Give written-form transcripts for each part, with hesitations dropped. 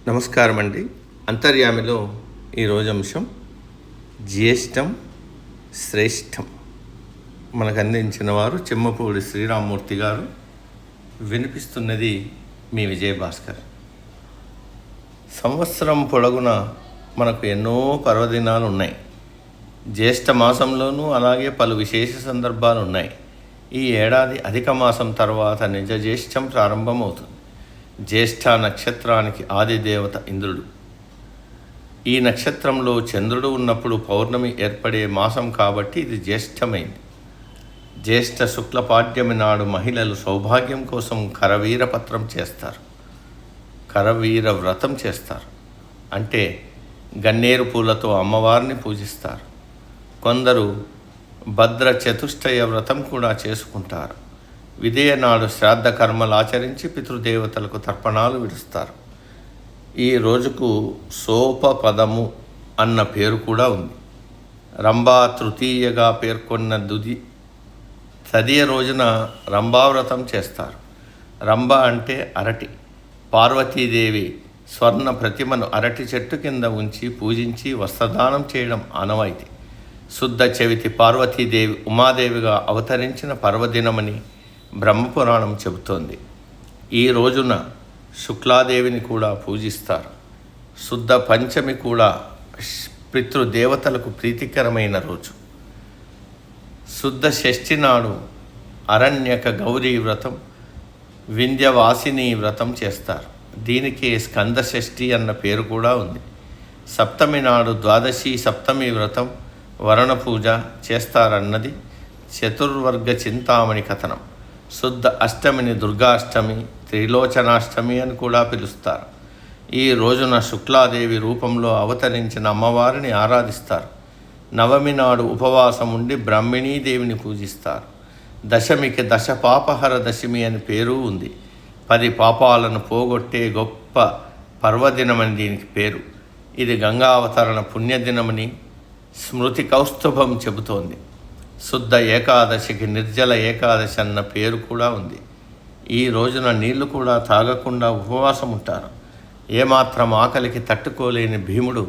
నమస్కారం అండి. అంతర్యామిలో ఈరోజు అంశం జ్యేష్టం శ్రేష్టం. మనకు అందించిన వారు చెమ్మపూడి శ్రీరామ్మూర్తి గారు. వినిపిస్తున్నది మీ విజయభాస్కర్. సంవత్సరం పొడగున మనకు ఎన్నో పర్వదినాలు ఉన్నాయి. జ్యేష్ఠ మాసంలోనూ అలాగే పలు విశేష సందర్భాలు ఉన్నాయి. ఈ ఏడాది అధిక మాసం తర్వాత నిజ జ్యేష్టం ప్రారంభమవుతుంది. జ్యేష్ఠ నక్షత్రానికి ఆదిదేవత ఇంద్రుడు. ఈ నక్షత్రంలో చంద్రుడు ఉన్నప్పుడు పౌర్ణమి ఏర్పడే మాసం కాబట్టి ఇది జ్యేష్ఠమైంది. జ్యేష్ఠ శుక్లపాడ్యమి నాడు మహిళలు సౌభాగ్యం కోసం కరవీరపత్రం చేస్తారు, కరవీర వ్రతం చేస్తారు. అంటే గన్నేరు పూలతో అమ్మవారిని పూజిస్తారు. కొందరు భద్ర చతుష్టయ వ్రతం కూడా చేసుకుంటారు. విదేయ నాడు శ్రాద్ధ కర్మలు ఆచరించి పితృదేవతలకు తర్పణాలు విడుస్తారు. ఈ రోజుకు సోపపదము అన్న పేరు కూడా ఉంది. రంభా తృతీయగా పేర్కొన్న తదియ రోజున రంభావ్రతం చేస్తారు. రంభ అంటే అరటి. పార్వతీదేవి స్వర్ణ ప్రతిమను అరటి చెట్టు కింద ఉంచి పూజించి వస్త్రదానం చేయడం ఆనవాయితీ. శుద్ధ చవితి పార్వతీదేవి ఉమాదేవిగా అవతరించిన పర్వదినమని బ్రహ్మపురాణం చెబుతోంది. ఈ రోజున శుక్లాదేవిని కూడా పూజిస్తారు. శుద్ధ పంచమి కూడా పితృదేవతలకు ప్రీతికరమైన రోజు. శుద్ధ షష్ఠి నాడు అరణ్యక గౌరీ వ్రతం, వింధ్యవాసిని వ్రతం చేస్తారు. దీనికి స్కంద షష్ఠి అన్న పేరు కూడా ఉంది. సప్తమి నాడు ద్వాదశి సప్తమి వ్రతం, వరణ పూజ చేస్తారన్నది చతుర్వర్గ చింతామణి కథనం. శుద్ధ అష్టమిని దుర్గాష్టమి, త్రిలోచనాష్టమి అని కూడా పిలుస్తారు. ఈ రోజున శుక్లాదేవి రూపంలో అవతరించిన అమ్మవారిని ఆరాధిస్తారు. నవమి నాడు ఉపవాసం ఉండి బ్రహ్మిణీదేవిని పూజిస్తారు. దశమికి దశపాపహర దశమి అని పేరు ఉంది. 10 పాపాలను పోగొట్టే గొప్ప పర్వదినమని దీనికి పేరు. ఇది గంగావతరణ పుణ్యదినమని స్మృతి కౌస్తుభం చెబుతోంది. శుద్ధ ఏకాదశికి నిర్జల ఏకాదశి అన్న పేరు కూడా ఉంది. ఈ రోజున నీళ్లు కూడా తాగకుండా ఉపవాసం ఉంటారు. ఏమాత్రం ఆకలికి తట్టుకోలేని భీముడు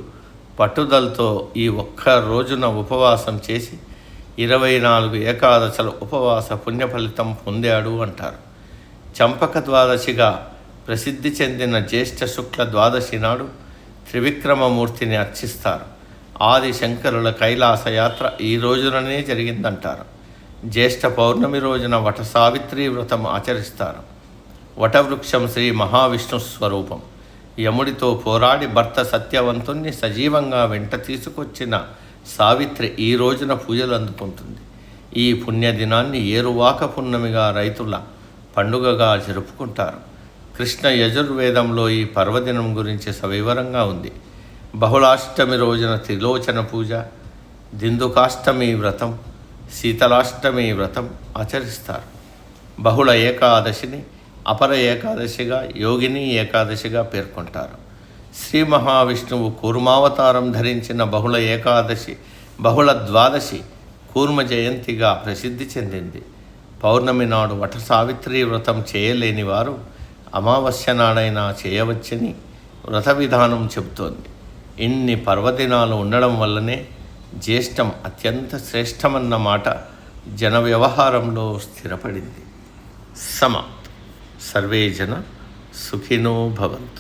పట్టుదలతో ఈ ఒక్క రోజున ఉపవాసం చేసి 24 ఏకాదశుల ఉపవాస పుణ్య ఫలితం పొందాడు అంటారు. చంపక ద్వాదశిగా ప్రసిద్ధి చెందిన జ్యేష్ఠ శుక్ల ద్వాదశి నాడు త్రివిక్రమమూర్తిని అర్చిస్తారు. ఆది శంకరుల కైలాస యాత్ర ఈ రోజుననే జరిగిందంటారు. జ్యేష్ఠ పౌర్ణమి రోజున వట సావిత్రి వ్రతం ఆచరిస్తారు. వటవృక్షం శ్రీ మహావిష్ణు స్వరూపం. యముడితో పోరాడి భర్త సత్యవంతుణ్ణి సజీవంగా వెంట తీసుకొచ్చిన సావిత్రి ఈ రోజున పూజలు అందుకుంటుంది. ఈ పుణ్యదినాన్ని ఏరువాక పున్నమిగా రైతుల పండుగగా జరుపుకుంటారు. కృష్ణ యజుర్వేదంలో ఈ పర్వదినం గురించి సవివరంగా ఉంది. బహుళాష్టమి రోజున త్రిలోచన పూజ, దిందుకాష్టమి వ్రతం, శీతలాష్టమి వ్రతం ఆచరిస్తారు. బహుళ ఏకాదశిని అపర ఏకాదశిగా, యోగిని ఏకాదశిగా పేర్కొంటారు. శ్రీ మహావిష్ణువు కూర్మావతారం ధరించిన బహుళ ఏకాదశి, బహుళ ద్వాదశి కూర్మ జయంతిగా ప్రసిద్ధి చెందింది. పౌర్ణమి నాడు వట సావిత్రి వ్రతం చేయలేని వారు అమావాస్య నాడైనా చేయవచ్చని వ్రత విధానం చెబుతోంది. ఇన్ని పర్వదినాలు ఉండడం వల్లనే జ్యేష్టం అత్యంత శ్రేష్టమన్న మాట జన వ్యవహారంలో స్థిరపడింది. సమాప్తం. సర్వే జన సుఖినో భవంతు.